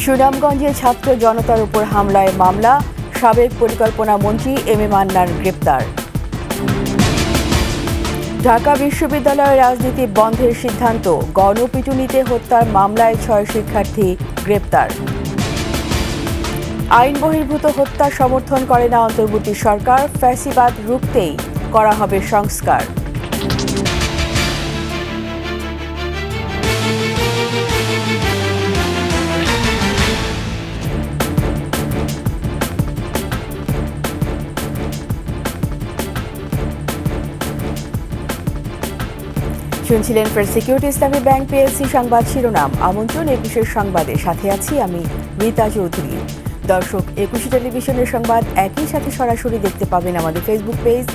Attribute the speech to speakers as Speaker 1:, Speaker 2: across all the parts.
Speaker 1: সুনামগঞ্জে ছাত্র জনতার উপর হামলায় মামলা, সাবেক পরিকল্পনা মন্ত্রী এম এ মান্নান গ্রেপ্তার। ঢাকা বিশ্ববিদ্যালয়ের রাজনীতি বন্ধের সিদ্ধান্ত, গণপিটুনিতে হত্যার মামলায় 6 শিক্ষার্থী গ্রেপ্তার। আইন বহির্ভূত হত্যা সমর্থন করে না অন্তর্বর্তী সরকার, ফ্যাসিবাদ রুখতেই করা হবে সংস্কার। শুনছিলেন ফ্রেড সিকিউরিটি ইসলামী ব্যাংক পিএলসি সংবাদ শিরোনাম। আমন্ত্রণ 21 সংবাদে, সাথে আছি আমি রীতা চৌধুরী। দর্শক, 21 টেলিভিশনের সংবাদ একই সাথে সরাসরি দেখতে পাবেন আমাদের ফেসবুক পেজ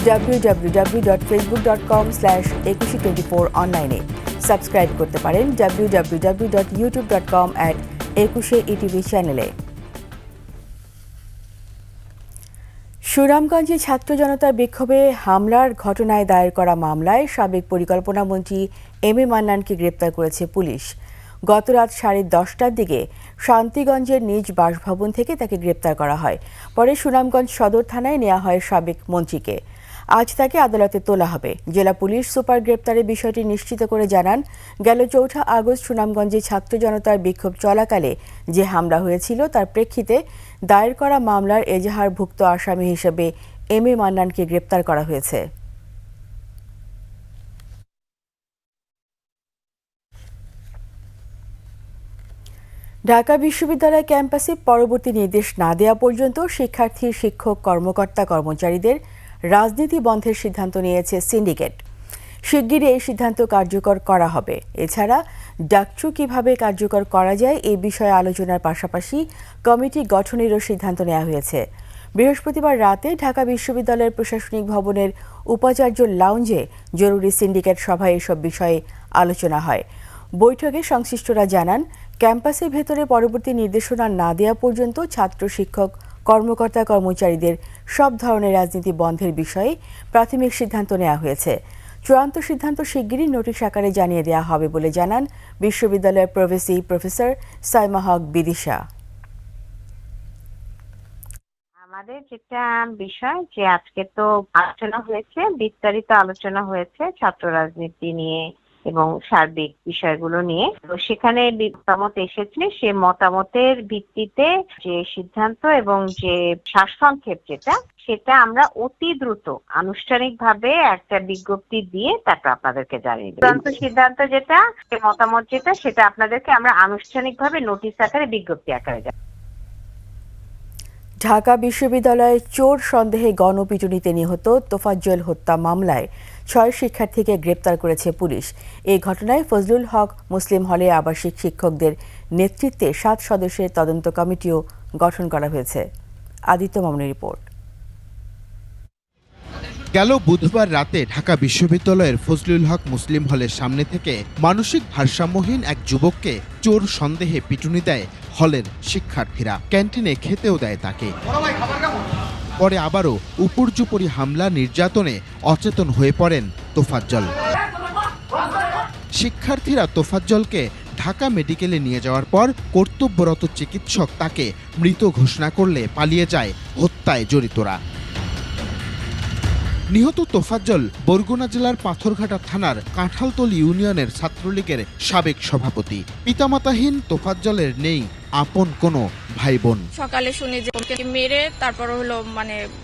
Speaker 1: www.facebook.com/2124 অনলাইনে। সাবস্ক্রাইব করতে পারেন www.youtube.com/21etv চ্যানেলে। সুনামগঞ্জে ছাত্র জনতার বিক্ষোভে হামলার ঘটনায় দায়ের করা মামলায় সাবেক পরিকল্পনা মন্ত্রী এম এ মান্নানকে গ্রেপ্তার করেছে পুলিশ। গতরাত 10:30টার দিকে শান্তিগঞ্জের নিজ বাসভবন থেকে তাকে গ্রেপ্তার করা হয়। পরে সুনামগঞ্জ সদর থানায় নেওয়া হয় সাবেক মন্ত্রীকে। আজ তাকে আদালতে তোলা হবে। জেলা পুলিশ সুপার গ্রেপ্তারের বিষয়টি নিশ্চিত করে জানান, গেল 4 আগস্ট সুনামগঞ্জে ছাত্র জনতার বিক্ষোভ চলাকালে যে হামলা হয়েছিল তার প্রেক্ষিতে দায়ের করা মামলার এজাহারভুক্ত আসামি হিসেবে এম এ মান্নানকে গ্রেপ্তার করা হয়েছে। ঢাকা বিশ্ববিদ্যালয় ক্যাম্পাসে পরবর্তী নির্দেশ না দেওয়া পর্যন্ত শিক্ষার্থী, শিক্ষক, কর্মকর্তা, কর্মচারীদের রাজনীতি বন্ধের সিদ্ধান্ত নিয়েছে সিন্ডিকেট। শিগগিরই এই সিদ্ধান্ত কার্যকর করা হবে। এছাড়া ডাকসু কিভাবে কার্যকর করা যায় এই বিষয়ে আলোচনার পাশাপাশি কমিটি গঠনেরও সিদ্ধান্ত নেওয়া হয়েছে। বৃহস্পতিবার রাতে ঢাকা বিশ্ববিদ্যালয়ের প্রশাসনিক ভবনের উপাচার্য লাউঞ্জে জরুরি সিন্ডিকেট সভায় এসব বিষয়ে আলোচনা হয়। বৈঠকে সংশ্লিষ্টরা জানান, ক্যাম্পাসের ভেতরে পরবর্তী নির্দেশনা না দেওয়া পর্যন্ত ছাত্র, শিক্ষক, কর্মকর্তা, কর্মচারীদের সব ধরনের রাজনীতি বন্ধের বিষয়ে প্রাথমিক সিদ্ধান্ত নেওয়া হয়েছে। চূড়ান্ত সিদ্ধান্ত শিগগিরই নোটিশ আকারে জানিয়ে দেওয়া হবে বলে জানান বিশ্ববিদ্যালয়ের প্রভেসি প্রফেসর সাইমা হক বিদিশা।
Speaker 2: আমাদের যেটা বিষয় যে আজকে তো আলোচনা হয়েছে, বিস্তারিত আলোচনা হয়েছে ছাত্র রাজনীতি নিয়ে এবং সার্বিক বিষয়গুলো নিয়ে। তো সেখানে মতামত এসেছে, সে মতামতের ভিত্তিতে যে সিদ্ধান্ত এবং যে সারসংক্ষেপ সেটা আমরা অতি দ্রুত আনুষ্ঠানিকভাবে একটা বিজ্ঞপ্তি দিয়ে তারপর আপনাদেরকে জানিয়ে দেব। সিদ্ধান্ত যেটা, মতামত যেটা, সেটা আপনাদেরকে আমরা আনুষ্ঠানিকভাবে নোটিশ আকারে, বিজ্ঞপ্তি আকারে জানাবো।
Speaker 1: ঢাকা বিশ্ববিদ্যালয়ে চোর সন্দেহে গণপিটুনিতে নিহত তোফাজ্জল হত্যা মামলায় 6 শিক্ষার্থীকে গ্রেপ্তার করেছে পুলিশ। এই ঘটনায় ফজলুল হক মুসলিম হলে আবাসিক শিক্ষকদের নেতৃত্বে 7 সদস্যের তদন্ত কমিটিও গঠন করা হয়েছে। আদিত্য মামুনের রিপোর্ট।
Speaker 3: গেল বুধবার রাতে ঢাকা বিশ্ববিদ্যালয়ের ফজলুল হক মুসলিম হলের সামনে থেকে মানসিক ভারসাম্যহীন এক যুবককে চোর সন্দেহে পিটুনি দেয় হলের শিক্ষার্থীরা। ক্যান্টিনে খেতেও দেয় তাকে। পরে আবারও উপর্যুপরি হামলা, নির্যাতনে অচেতন হয়ে পড়েন তোফাজ্জল। শিক্ষার্থীরা তোফাজ্জলকে ঢাকা মেডিকেলে নিয়ে যাওয়ার পর কর্তব্যরত চিকিৎসক তাকে মৃত ঘোষণা করলে পালিয়ে যায় হত্যায় জড়িতরা। নিহত তোফাজ্জল বরগুনা জেলার পাথরঘাটা থানার কাঁঠালতলী ইউনিয়নের ছাত্রলীগের সাবেক সভাপতি। পিতামাতাহীন তোফাজ্জলের নেই আপন কোনো ভাই বোন।
Speaker 4: সকালে শুনি যে ওকে মেরে তারপর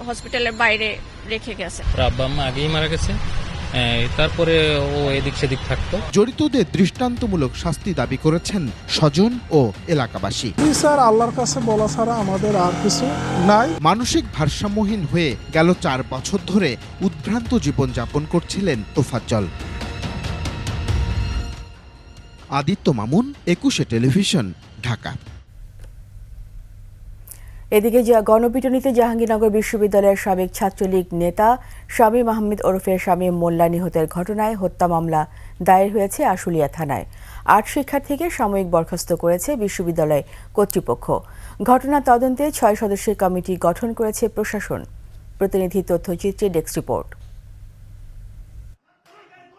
Speaker 4: হসপিটালের বাইরে রেখে গেছে।
Speaker 5: আব্বা আম্মা আগেই মারা গেছে, তারপরে ও এদিক সেদিক থাকতো।
Speaker 3: জড়িতদের দৃষ্টান্তমূলক শাস্তি দাবি করেছেন স্বজন ও এলাকাবাসী।
Speaker 6: স্যার, আল্লাহর কাছে বলা ছাড়া আমাদের আর কিছু নাই।
Speaker 3: মানসিক ভারসাম্যহীন হয়ে গেল 4 বছর ধরে উদ্ভ্রান্ত জীবন যাপন করছিলেন তোফাজ্জল। আদিত্য মামুন, 21 টেলিভিশন, ঢাকা।
Speaker 1: এদিকে গণপিটুনিতে জাহাঙ্গীরনগর বিশ্ববিদ্যালয়ের সাবেক ছাত্রলীগ নেতা শামীম আহমেদ ওরফে শামীম মোল্লা নিহতের ঘটনায় হত্যা মামলা দায়ের হয়েছে আশুলিয়া থানায়। 8 শিক্ষার্থীকে সাময়িক বরখাস্ত করেছে বিশ্ববিদ্যালয় কর্তৃপক্ষ। ঘটনা তদন্তে 6 সদস্যের কমিটি গঠন করেছে প্রশাসন। প্রতিনিধি তথ্যচিত্রে ডেস্ক রিপোর্ট।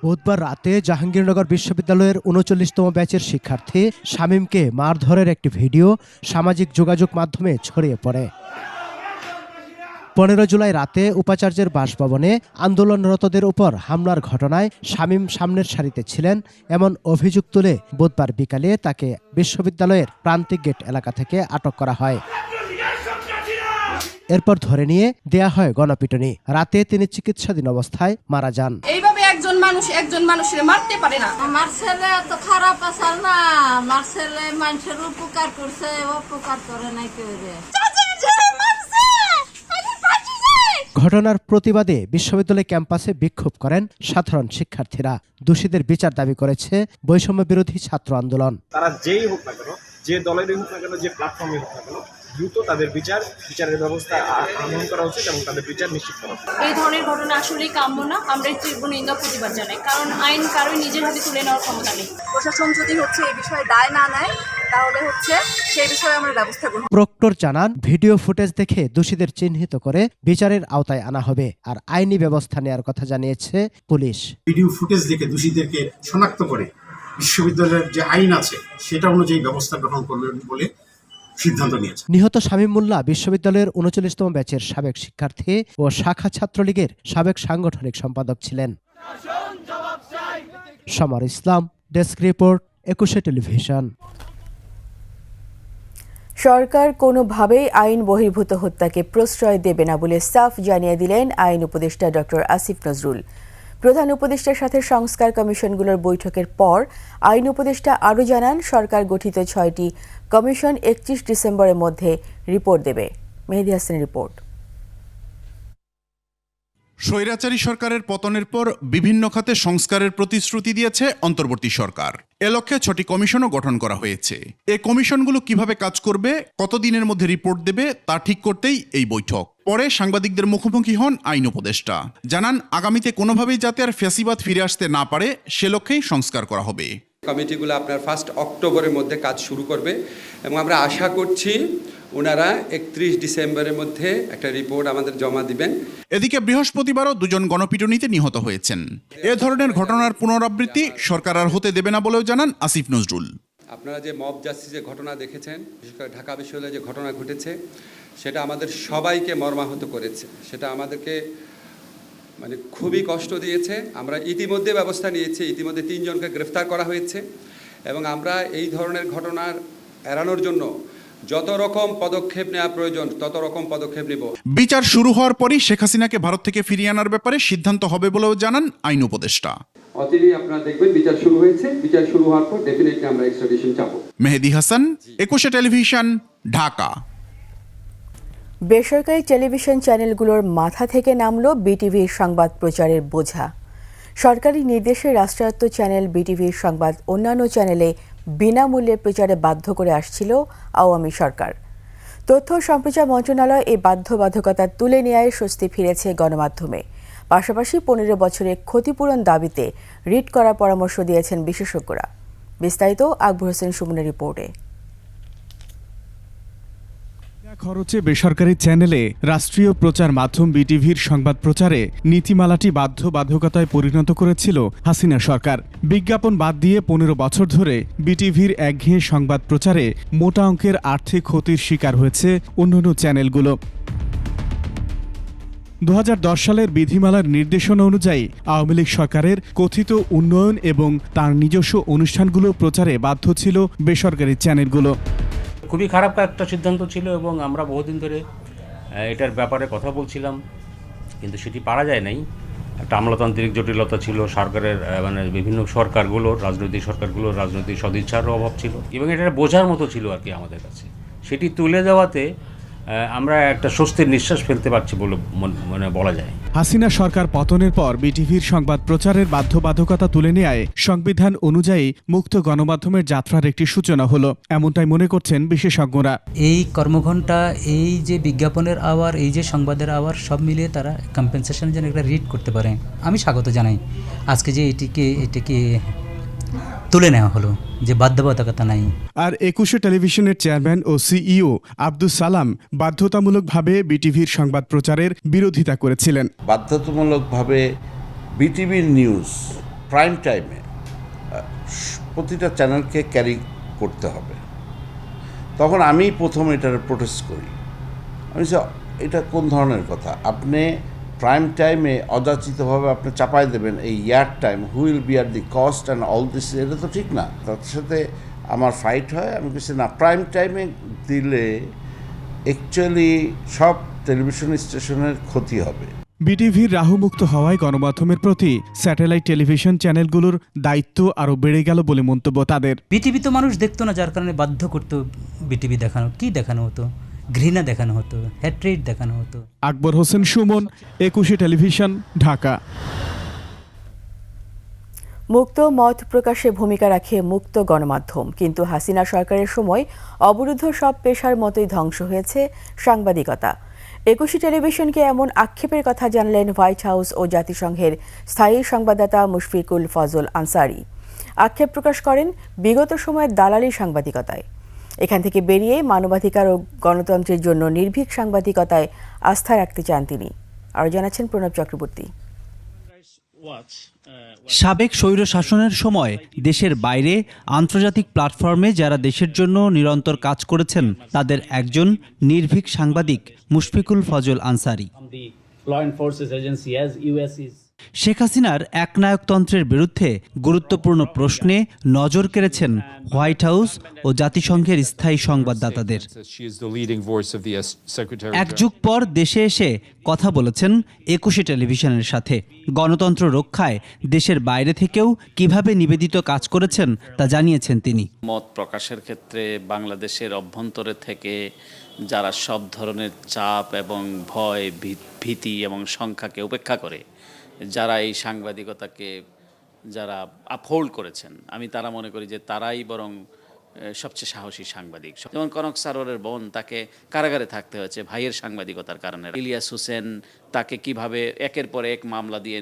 Speaker 7: বুধবার রাতে জাহাঙ্গীরনগর বিশ্ববিদ্যালয়ের ৩৯তম ব্যাচের শিক্ষার্থী শামীমকে মারধরের একটি ভিডিও সামাজিক যোগাযোগ মাধ্যমে ছড়িয়ে পড়ে। ১৫ জুলাই রাতে উপাচার্যের বাসভবনে আন্দোলনরতদের উপর হামলার ঘটনায় শামীম সামনের সারিতে ছিলেন এমন অভিযোগ তুলে বুধবার বিকালে তাকে বিশ্ববিদ্যালয়ের প্রান্তিক গেট এলাকা থেকে আটক করা হয়। এরপর ধরে নিয়ে দেয়া হয় গণপিটুনি। রাতে তিনি চিকিৎসাধীন অবস্থায় মারা যান।
Speaker 8: এইভাবে একজন মানুষের মারতে পারে না।
Speaker 9: আমার ছেলে এত খারাপ আসার না, আমার ছেলে মানুষের উপকার করছে, অপকার করে নাই কেউ রে।
Speaker 7: ঘটনার প্রতিবাদে বিশ্ববিদ্যালয় ক্যাম্পাসে বিক্ষোভ করেন সাধারণ শিক্ষার্থীরা। দোষীদের বিচার দাবি করেছে বৈষম্য বিরোধী ছাত্র আন্দোলন।
Speaker 10: তারা যেই হোক না কেন, যে দলেরই হোক না কেন, যে প্ল্যাটফর্মে হোক না কেন, দ্রুত তাদের বিচারের ব্যবস্থা গ্রহণ করা উচিত এবং তাদের বিচার নিশ্চিত করা উচিত।
Speaker 8: এই ধরনের ঘটনা আসলেই কাম্য না। আমরা তীব্র নিন্দা প্রতিবাদ জানাই, কারণ আইন কারোই নিজের হাতে তুলে নেওয়ার ক্ষমতা নেই। প্রশাসন যদি এই বিষয়ে দায় না নেয়, তাহলে সেই বিষয়ে আমরা ব্যবস্থা গ্রহণ।
Speaker 7: প্রক্টর জানান, ভিডিও ফুটেজ দেখে দোষীদের চিহ্নিত করে বিচারের আওতায় আনা হবে, আর আইনি ব্যবস্থা নেওয়ার কথা জানিয়েছে পুলিশ।
Speaker 11: ভিডিও ফুটেজ দেখে দোষীদেরকে শনাক্ত করে বিশ্ববিদ্যালয়ের যে আইন আছে সেটা অনুযায়ী ব্যবস্থা গ্রহণ করবেন বলে সিদ্ধান্ত নিয়েছে।
Speaker 7: নিহত শামীম মোল্লা বিশ্ববিদ্যালয়ের ৩৯তম ব্যাচের সাবেক শিক্ষার্থী ও শাখা ছাত্রলীগের সাবেক সাংগঠনিক সম্পাদক ছিলেন। সমর ইসলাম, ডেস্ক রিপোর্ট, ২১ টেলিভিশন।
Speaker 1: সরকার কোনোভাবেই আইন বহির্ভূত হত্যাকে প্রশ্রয় দেবে না বলে সাফ জানিয়ে দিলেন আইন উপদেষ্টা ডক্টর আসিফ নজরুল। প্রধান উপদেষ্টার সাথে সংস্কার কমিশনগুলোর বৈঠকের পর আইন উপদেষ্টা আরও জানান, সরকার গঠিত ৬টি কমিশন ৩১ ডিসেম্বরের মধ্যে রিপোর্ট দেবে। মেহেদী হাসানের রিপোর্ট।
Speaker 12: স্বৈরাচারী সরকারের পতনের পর বিভিন্ন খাতে সংস্কারের প্রতিশ্রুতি দিয়েছে অন্তর্বর্তী সরকার। এ লক্ষ্যে ৬টি কমিশনও গঠন করা হয়েছে। এই কমিশনগুলো কিভাবে কাজ করবে, কতদিনের মধ্যে রিপোর্ট দেবে তা ঠিক করতেই এই বৈঠক। পরে সাংবাদিকদের মুখোমুখি হন আইন উপদেষ্টা। জানান, আগামীতে কোনোভাবেই যাতে আর ফ্যাসিবাদ ফিরে আসতে না পারে সে লক্ষ্যেই সংস্কার করা হবে।
Speaker 13: কমিটিগুলো আপনার 1 অক্টোবরের মধ্যে কাজ শুরু করবে এবং আমরা আশা করছি ওনারা ৩১ ডিসেম্বরের মধ্যে একটা রিপোর্ট আমাদের জমা দিবেন।
Speaker 12: এদিকে বৃহস্পতিবারও 2জন গণপিটুনিতে নিহত হয়েছেন। এ ধরনের ঘটনার পুনরাবৃত্তি সরকার আর হতে দেবে না বলেও জানান আসিফ নজরুল।
Speaker 13: আপনারা যে মব জাস্টিসের ঘটনা দেখেছেন, বিশেষ করে ঢাকা বিশ্ববিদ্যালয়ে যে ঘটনা ঘটেছে, সেটা আমাদের সবাইকে মর্মাহত করেছে। সেটা আমাদেরকে খুবই কষ্ট দিয়েছে। আমরা ইতিমধ্যে ব্যবস্থা নিয়েছি, ইতিমধ্যে 3 জনকে গ্রেফতার করা হয়েছে এবং আমরা এই ধরনের ঘটনার এড়ানোর জন্য যত রকম পদক্ষেপ নেওয়া প্রয়োজন তত রকম পদক্ষেপ নেব।
Speaker 12: বিচার শুরু হওয়ার পরই শেখ হাসিনাকে ভারত থেকে ফিরিয়ে আনার ব্যাপারে সিদ্ধান্ত হবে বলেও জানান আইন উপদেষ্টা।
Speaker 13: অচিরেই আপনারা দেখবেন বিচার শুরু হয়েছে। বিচার শুরু হওয়ার পর ডেফিনেটলি আমরা এক্সট্রাডিশন চাবো।
Speaker 12: মেহেদী হাসান, ২১ টেলিভিশন, ঢাকা।
Speaker 1: বেসরকারি টেলিভিশন চ্যানেলগুলোর মাথা থেকে নামল বিটিভির সংবাদ প্রচারের বোঝা। সরকারি নির্দেশে রাষ্ট্রায়ত্ত চ্যানেল বিটিভির সংবাদ অন্যান্য চ্যানেলে বিনামূল্যে প্রচারে বাধ্য করে আসছিল আওয়ামী সরকার। তথ্য সম্প্রচার মন্ত্রণালয় এই বাধ্যবাধকতা তুলে নেওয়ায় স্বস্তি ফিরেছে গণমাধ্যমে। পাশাপাশি ১৫ বছরের ক্ষতিপূরণ দাবিতে রিট করার পরামর্শ দিয়েছেন বিশেষজ্ঞরা। বিস্তারিত আকবর হোসেন সুমনের রিপোর্টে।
Speaker 14: খরচে বেসরকারি চ্যানেলে রাষ্ট্রীয় প্রচার মাধ্যম বিটিভির সংবাদ প্রচারে নীতিমালাটি বাধ্যবাধকতায় পরিণত করেছিল হাসিনা সরকার। বিজ্ঞাপন বাদ দিয়ে ১৫ বছর ধরে বিটিভির একঘেয়ে সংবাদ প্রচারে মোটা অঙ্কের আর্থিক ক্ষতির শিকার হয়েছে অন্যান্য চ্যানেলগুলো। ২০১০ সালের বিধিমালার নির্দেশনা অনুযায়ী আওয়ামী লীগ সরকারের কথিত উন্নয়ন এবং তার নিজস্ব অনুষ্ঠানগুলো প্রচারে বাধ্য ছিল বেসরকারি চ্যানেলগুলো।
Speaker 15: খুবই খারাপ একটা সিদ্ধান্ত ছিল এবং আমরা বহুদিন ধরে এটার ব্যাপারে কথা বলছিলাম, কিন্তু সেটি পারা যায় নাই। একটা আমলাতান্ত্রিক জটিলতা ছিল, সরকারের বিভিন্ন সরকারগুলোর রাজনৈতিক সদিচ্ছারও অভাব ছিল এবং এটা বোঝার মতো ছিল আর কি আমাদের কাছে। সেটি তুলে দেওয়াতে আমরা একটা স্বস্তির নিঃশ্বাস ফেলতে পারছি বলে বলা যায়।
Speaker 14: হাসিনা সরকার পতনের পর বিটিভির সংবাদ প্রচারের বাধ্যবাধকতা তুলে নেয়ায় সংবিধান অনুযায়ী মুক্ত গণমাধ্যমের যাত্রার একটি সূচনা হলো, এমনটাই মনে করছেন বিশেষজ্ঞরা।
Speaker 16: এই কর্মঘণ্টা, এই যে বিজ্ঞাপনের আওয়ার, এই যে সংবাদের আওয়ার, সব মিলিয়ে তারা কম্পেনসেশন যেন একটা রিড করতে পারে। আমি স্বাগত জানাই আজকে যে এটিকে তুলে নেওয়া হলো, যে বাধ্যবাধকতা নাই।
Speaker 14: আর ২১ টেলিভিশনের চেয়ারম্যান ও সিইও আব্দুস সালাম বাধ্যতামূলকভাবে বিটিভির সংবাদ প্রচারের বিরোধিতা করেছিলেন।
Speaker 17: বাধ্যতামূলকভাবে বিটিভির নিউজ প্রাইম টাইমে প্রতিটা চ্যানেলকে ক্যারি করতে হবে। তখন আমি প্রথম এটার প্রোটেস্ট করি। আমি এটা কোন ধরনের কথা, আপনি প্রাইম টাইমে অযাচিতভাবে আপনি চাপাই দেবেন এই year time, who will bear the cost and all this, এটা তো ঠিক না। তার সাথে আমার ফাইট হয়। আমি বলছি না, প্রাইম টাইমে দিলে অ্যাকচুয়ালি সব টেলিভিশন স্টেশনের ক্ষতি হবে।
Speaker 14: বিটিভির রাহুমুক্ত হওয়ায় গণমাধ্যমের প্রতি স্যাটেলাইট টেলিভিশন চ্যানেলগুলোর দায়িত্ব আরও বেড়ে গেল বলে মন্তব্য তাদের।
Speaker 16: বিটিভি তো মানুষ দেখতো না, যার কারণে বাধ্য করতো বিটিভি দেখানো। কি দেখানো হতো? ঘৃণা দেখানো হতো, হ্যাট্রেট দেখানো হতো।
Speaker 14: আকবর হোসেন সুমন, 21 টেলিভিশন, ঢাকা।
Speaker 1: মুক্ত মত প্রকাশে ভূমিকা রাখে মুক্ত গণমাধ্যম, কিন্তু হাসিনা সরকারের সময় অবরুদ্ধ সব পেশার মতোই ধ্বংস হয়েছে সাংবাদিকতা। 21 টেলিভিশনকে এমন আক্ষেপের কথা জানালেন হোয়াইট হাউস ও জাতিসংঘের স্থায়ী সংবাদদাতা মুশফিকুল ফজল আনসারি। আক্ষেপ প্রকাশ করেন বিগত সময়ের দালালি সাংবাদিকতায়। এখান থেকে বেরিয়ে মানবাধিকার ও গণতন্ত্রের জন্য নির্ভীক সাংবাদিকতায় আস্থা রাখতে চান তিনি। আরও জানাচ্ছেন প্রণব চক্রবর্তী।
Speaker 18: সাবেক স্বৈর শাসনের সময় দেশের বাইরে আন্তর্জাতিক প্ল্যাটফর্মে যারা দেশের জন্য নিরন্তর কাজ করেছেন তাদের একজন নির্ভীক সাংবাদিক মুশফিকুল ফজল আনসারি। শেখ হাসিনার একনায়কতন্ত্রের বিরুদ্ধে গুরুত্বপূর্ণ প্রশ্নে নজর কেড়েছেন হোয়াইট হাউস ও জাতিসংঘের স্থায়ী সংবাদদাতাদের। এক যুগ পর দেশে এসে কথা বলেছেন 21 টেলিভিশনের সাথে। গণতন্ত্র রক্ষায় দেশের বাইরে থেকেও কিভাবে নিবেদিত কাজ করেছেন তা জানিয়েছেন তিনি।
Speaker 19: মত প্রকাশের ক্ষেত্রে বাংলাদেশের অভ্যন্তরে থেকে যারা সব ধরনের চাপ এবং ভয়, ভীতি এবং সংখ্যাকে উপেক্ষা করে যারা এই সাংবাদিকতাকে যারা আপহোল্ড করেছেন, আমি তারা মনে করি যে তারাই বরং সবচেয়ে সাহসী সাংবাদিক। যেমন কনক সারোয়ারের বোন, তাকে কারাগারে থাকতে হয়েছে ভাইয়ের সাংবাদিকতার কারণে। ইলিয়াস হোসেন, তাকে কিভাবে একের পর এক মামলা দিয়ে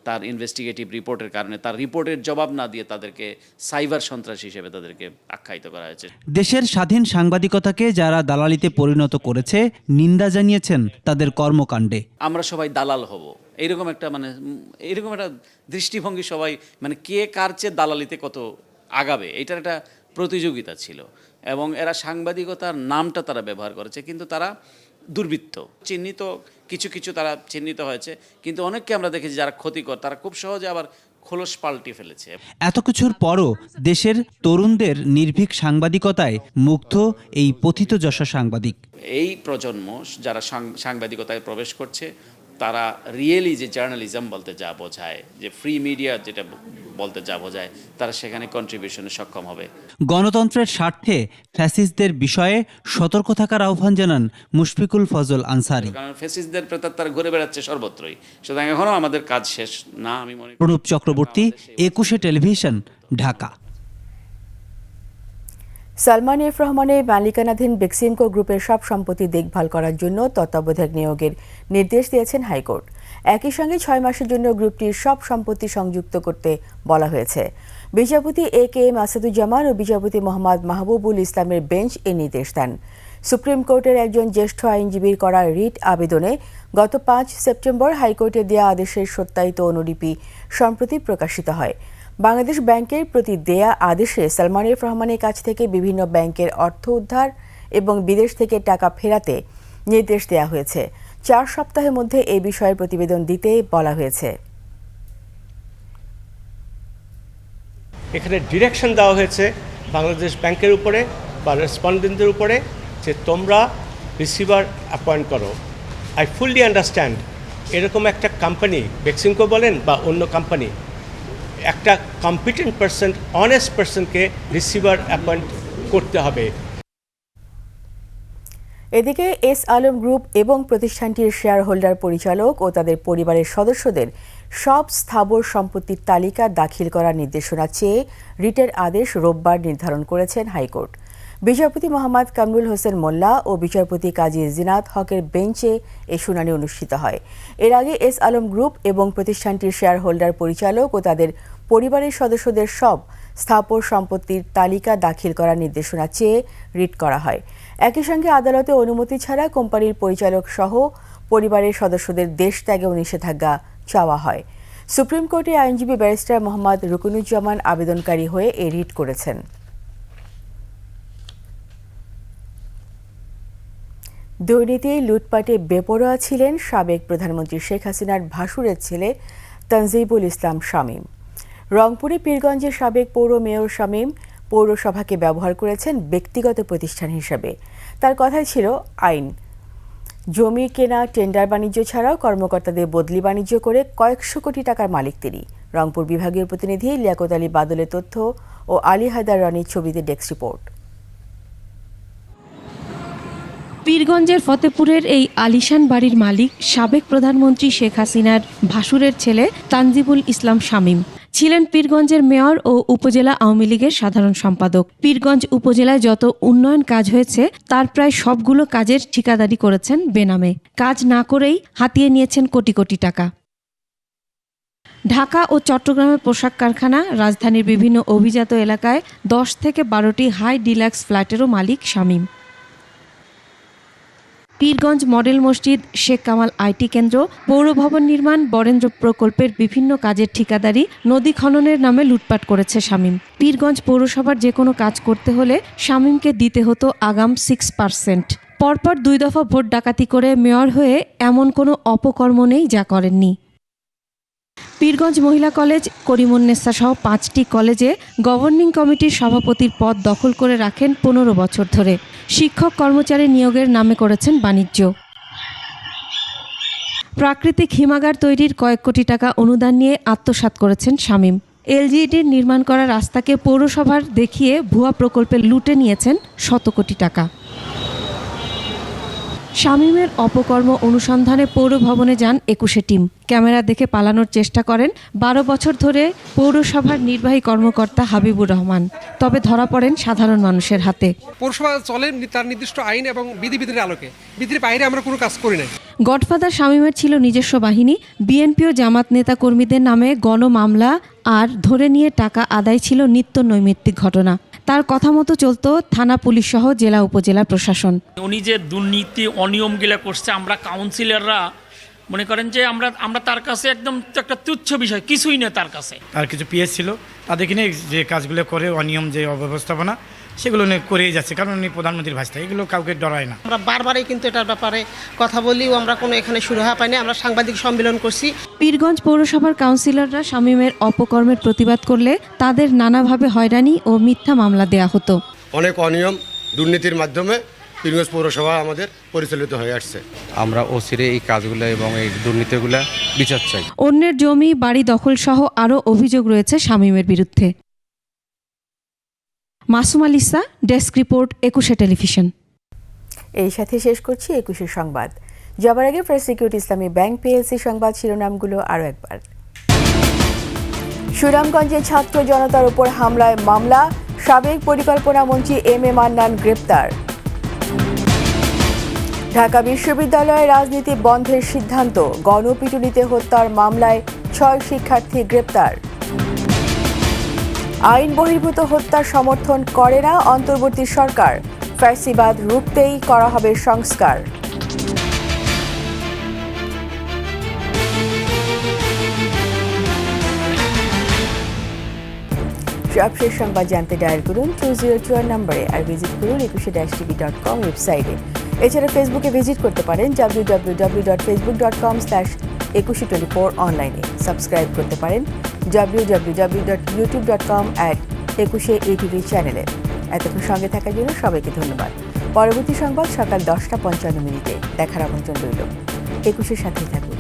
Speaker 19: তার ইনভেস্টিগেটিভ রিপোর্টের কারণে তার রিপোর্টের জবাব না দিয়ে তাদেরকে সাইবার সন্ত্রাসী হিসেবে তাদেরকে আখ্যায়িত করা হয়েছে।
Speaker 18: দেশের স্বাধীন সাংবাদিকতাকে যারা দালালিতে পরিণত করেছে নিন্দা জানিয়েছেন তাদের কর্মকাণ্ডে।
Speaker 19: আমরা সবাই দালাল হব, এইরকম একটা এইরকম একটা দৃষ্টিভঙ্গি সবাই, কে কার চেয়ে দালালিতে কত আগাবে, এটার একটা প্রতিযোগিতা ছিল। এবং এরা সাংবাদিকতার নামটা তারা ব্যবহার করেছে, কিন্তু তারা দুর্বৃত্ত চিহ্নিত, কিছু তারা চিহ্নিত হয়েছে, কিন্তু অনেককে আমরা দেখেছি যারা ক্ষতিকর, তারা খুব সহজে আবার খোলস পাল্টে ফেলেছে।
Speaker 18: এত কিছুর পরও দেশের তরুণদের নির্ভীক সাংবাদিকতায় মুগ্ধ এই পতিতযশা সাংবাদিক।
Speaker 19: এই প্রজন্ম যারা সাংবাদিকতায় প্রবেশ করছে তারা রিয়েলি যে জার্নালিজম বলতে যা বোঝায়, যে ফ্রি মিডিয়া যেটা বলতে যা বোঝায়, তারা সেখানে কন্ট্রিবিউশনে সক্ষম হবে।
Speaker 18: গণতন্ত্রের স্বার্থে ফ্যাসিস্টদের বিষয়ে সতর্ক থাকার আহ্বান জানান মুশফিকুল ফজল আনসারি।
Speaker 19: কারণ ফ্যাসিস্টদের তারা ঘুরে বেড়াচ্ছে সর্বত্রই, সুতরাং এখনও আমাদের কাজ শেষ না। আমি মনে করি।
Speaker 18: প্রণব চক্রবর্তী, 21 টেলিভিশন, ঢাকা।
Speaker 1: সালমান এফ রহমানের মালিকানাধীন বেক্সিমকো গ্রুপের সব সম্পত্তি দেখভাল করার জন্য তত্ত্বাবধায়ক নিয়োগের নির্দেশ দিয়েছেন হাইকোর্ট। একই সঙ্গে 6 মাসের জন্য গ্রুপটির সব সম্পত্তি সংযুক্ত করতে বলা হয়েছে। বিচারপতি AK-M আসাদুজ্জামান ও বিচারপতি মোহাম্মদ মাহবুবুল ইসলামের বেঞ্চ এই নির্দেশ দেন। সুপ্রিম কোর্টের একজন জ্যেষ্ঠ আইনজীবীর করা রিট আবেদনে গত 5 সেপ্টেম্বর হাইকোর্টে দেয়া আদেশের সত্যায়িত অনুলিপি সম্প্রতি প্রকাশিত হয়। বাংলাদেশ ব্যাংকের প্রতি দেয়া আদেশে সালমান এফ রহমানের কাছ থেকে বিভিন্ন ব্যাংকের অর্থ উদ্ধার এবং বিদেশ থেকে টাকা ফেরাতে নির্দেশ দেওয়া হয়েছে। 4 সপ্তাহের মধ্যে এই বিষয়ে প্রতিবেদন দিতে বলা হয়েছে।
Speaker 20: এখানে ডিরেকশন দেওয়া হয়েছে বাংলাদেশ ব্যাংকের উপরে বা রেসপন্ডেন্টদের উপরে যে তোমরা রিসিভার অ্যাপয়েন্ট করো। আই ফুললি আন্ডারস্ট্যান্ড এরকম একটা কোম্পানি, বেক্সিমকো বলেন বা অন্য কোম্পানি, একটা কম্পিটেন্ট পারসন, অনেস্ট পারসনকে রিসিভার অ্যাপয়েন্ট করতে হবে।
Speaker 1: এদিকে এস আলম গ্রুপ এবং প্রতিষ্ঠানটির শেয়ার হোল্ডার, পরিচালক ও তাদের পরিবারের সদস্যদের সব স্থাবর সম্পত্তির তালিকা দাখিল করার নির্দেশনা চেয়ে রিটের আদেশ রোববার নির্ধারণ করেছেন হাইকোর্ট। বিচারপতি মোহাম্মদ কামরুল হোসেন মোল্লা ও বিচারপতি কাজী জিনাত হকের বেঞ্চে এই শুনানি অনুষ্ঠিত হয়। এর আগে এস আলম গ্রুপ এবং প্রতিষ্ঠানটির শেয়ার হোল্ডার, পরিচালক ও তাদের পরিবারের সদস্যদের সব স্থাবর সম্পত্তির তালিকা দাখিল করার নির্দেশনা চেয়ে রিট করা হয়। একই সঙ্গে আদালতে অনুমতি ছাড়া কোম্পানির পরিচালক সহ পরিবারের সদস্যদের দেশ ত্যাগেও নিষেধাজ্ঞা চাওয়া হয়। সুপ্রিম কোর্টে আইনজীবী ব্যারিস্টার মোহাম্মদ রুকনুজ্জামান আবেদনকারী হয়ে এই রিট করেছেন। দুর্নীতি লুটপাটে বেপরোয়া ছিলেন সাবেক প্রধানমন্ত্রী শেখ হাসিনার ভাসুরের ছেলে তানজিবুল ইসলাম শামীম। রংপুরে পীরগঞ্জের সাবেক পৌর মেয়র শামীম পৌরসভাকে ব্যবহার করেছেন ব্যক্তিগত প্রতিষ্ঠান হিসেবে। তার কথাই ছিল আইন। জমি কেনা, টেন্ডার বাণিজ্য ছাড়াও কর্মকর্তাদের বদলি বাণিজ্য করে কয়েকশো কোটি টাকার মালিক তিনি। রংপুর বিভাগীয় প্রতিনিধি লিয়াকত আলী বাদলের তথ্য ও আলী হায়দার রানীর ছবিতে ডেস্ক রিপোর্ট।
Speaker 21: পীরগঞ্জের ফতেপুরের এই আলিশান বাড়ির মালিক সাবেক প্রধানমন্ত্রী শেখ হাসিনার ভাসুরের ছেলে তানজিবুল ইসলাম শামীম। ছিলেন পীরগঞ্জের মেয়র ও উপজেলা আওয়ামী লীগের সাধারণ সম্পাদক। পীরগঞ্জ উপজেলায় যত উন্নয়ন কাজ হয়েছে তার প্রায় সবগুলো কাজের ঠিকাদারি করেছেন বেনামে। কাজ না করেই হাতিয়ে নিয়েছেন কোটি কোটি টাকা। ঢাকা ও চট্টগ্রামের পোশাক কারখানা, রাজধানীর বিভিন্ন অভিজাত এলাকায় 10 থেকে 12টি হাই ডিলাক্স ফ্ল্যাটেরও মালিক শামীম। পীরগঞ্জ মডেল মসজিদ, শেখ কামাল আইটি কেন্দ্র, পৌর ভবন নির্মাণ, বরেন্দ্র প্রকল্পের বিভিন্ন কাজের ঠিকাদারি, নদী খননের নামে লুটপাট করেছে শামীম। পীরগঞ্জ পৌরসভার যে কোনো কাজ করতে হলে শামীমকে দিতে হতো আগাম 6%। পরপর 2 দফা ভোট ডাকাতি করে মেয়র হয়ে এমন কোনো অপকর্ম নেই যা করেননি। পীরগঞ্জ মহিলা কলেজ, করিমুন্নেসা সহ 5টি কলেজে গভর্নিং কমিটির সভাপতির পদ দখল করে রাখেন 15 বছর ধরে। শিক্ষক কর্মচারী নিয়োগের নামে করেছেন বাণিজ্য। প্রাকৃতিক হিমাগার তৈরির কয়েক কোটি টাকা অনুদান নিয়ে আত্মসাৎ করেছেন শামীম। এলজিইডির নির্মাণ করা রাস্তাকে পৌরসভার দেখিয়ে ভুয়া প্রকল্পে লুটে নিয়েছেন শত কোটি টাকা। শামীমের অপকর্ম অনুসন্ধানে পৌর ভবনে যান 21 টিম। ক্যামেরা দেখে পালানোর চেষ্টা করেন 12 বছর ধরে পৌরসভার নির্বাহী কর্মকর্তা হাবিবুর রহমান। তবে ধরা পড়েন সাধারণ মানুষের হাতে।
Speaker 22: পৌরসভা চলে তার নির্দিষ্ট আইন এবং বিধির আলোকে, বিধির বাইরে আমরা কোনো কাজ করি না।
Speaker 21: গডফাদার শামীমের ছিল নিজস্ব বাহিনী। বিএনপি ও জামাত নেতা কর্মীদের নামে গণমামলা আর ধরে নিয়ে টাকা আদায় ছিল নিত্য নৈমিত্তিক ঘটনা। তার কথা মতো চলতো থানা, পুলিশ সহ জেলা উপজেলা প্রশাসন।
Speaker 23: উনি যে দুর্নীতি অনিয়মগুলা করছে, আমরা কাউন্সিলররা মনে করেন যে আমরা তার কাছে একদম একটা তুচ্ছ বিষয়, কিছুই না তার কাছে।
Speaker 24: আর কিছু পিএস ছিল, তাদেরকে নিয়ে যে কাজগুলো করে অনিয়ম যে অব্যবস্থাপনা সেগুলো নিয়ে করেই যাচ্ছে, কারণ উনি প্রধানমন্ত্রীর ভাইস্তা, এগুলো কাউকে ডরায় না।
Speaker 25: আমরা বারবারই কিন্তু এটার ব্যাপারে কথা বলিও আমরা কোনো এখানে সুরাহা পাইনি। আমরা সাংবাদিক সম্মেলন করছি।
Speaker 21: পীরগঞ্জ পৌরসভার কাউন্সিলররা শামীমের অপকর্মের প্রতিবাদ করলে তাদের নানাভাবে হয়রানি ও মিথ্যা মামলা দেয়া হতো।
Speaker 26: অনেক অনিয়ম দুর্নীতির মাধ্যমে পীরগঞ্জ পৌরসভা আমাদের পরিচালিত হয়ে আসছে।
Speaker 27: আমরা অচিরে এই কাজগুলো এবং এই দুর্নীতিগুলো বিচার চাই।
Speaker 21: অন্যের জমি, বাড়ি দখল সহ আরও অভিযোগ রয়েছে শামীমের বিরুদ্ধে। Masum আলিসা, desk report, 21 television.
Speaker 1: এই সাথে শেষ করছি 21 সংবাদ। যাবার আগে ফার্স্ট সিকিউরিটি ইসলামী ব্যাংক পিএলসি সংবাদ শিরোনামগুলো আরও একবার। সুনামগঞ্জে ছাত্র জনতার উপর হামলায় মামলা, সাবেক পরিকল্পনা মন্ত্রী এম এ মান্নান গ্রেপ্তার। ঢাকা বিশ্ববিদ্যালয়ে রাজনীতি বন্ধের সিদ্ধান্ত, গণপিটুনিতে হত্যার মামলায় 6 শিক্ষার্থী গ্রেপ্তার। আইন বহির্ভূত হত্যার সমর্থন করে না অন্তর্বর্তী সরকার, ফ্যাসিবাদ রুখতেই করা হবে সংস্কার। সবশেষ সংবাদ জানতে ডায়াল করুন 2024 নম্বরে আর ভিজিট করুন 21-tv.com ওয়েবসাইটে। এছাড়া ফেসবুকে ভিজিট করতে পারেন www.facebook.com/2124 অনলাইনে। সাবস্ক্রাইব করতে পারেন www.youtube.com/21atv চ্যানেলে। এতক্ষণ সঙ্গে থাকার জন্য সবাইকে ধন্যবাদ। পরবর্তী সংবাদ সকাল 10টা 55 মিনিটে দেখার আমন্ত্রণ রইল। 21-এর সাথেই থাকুন।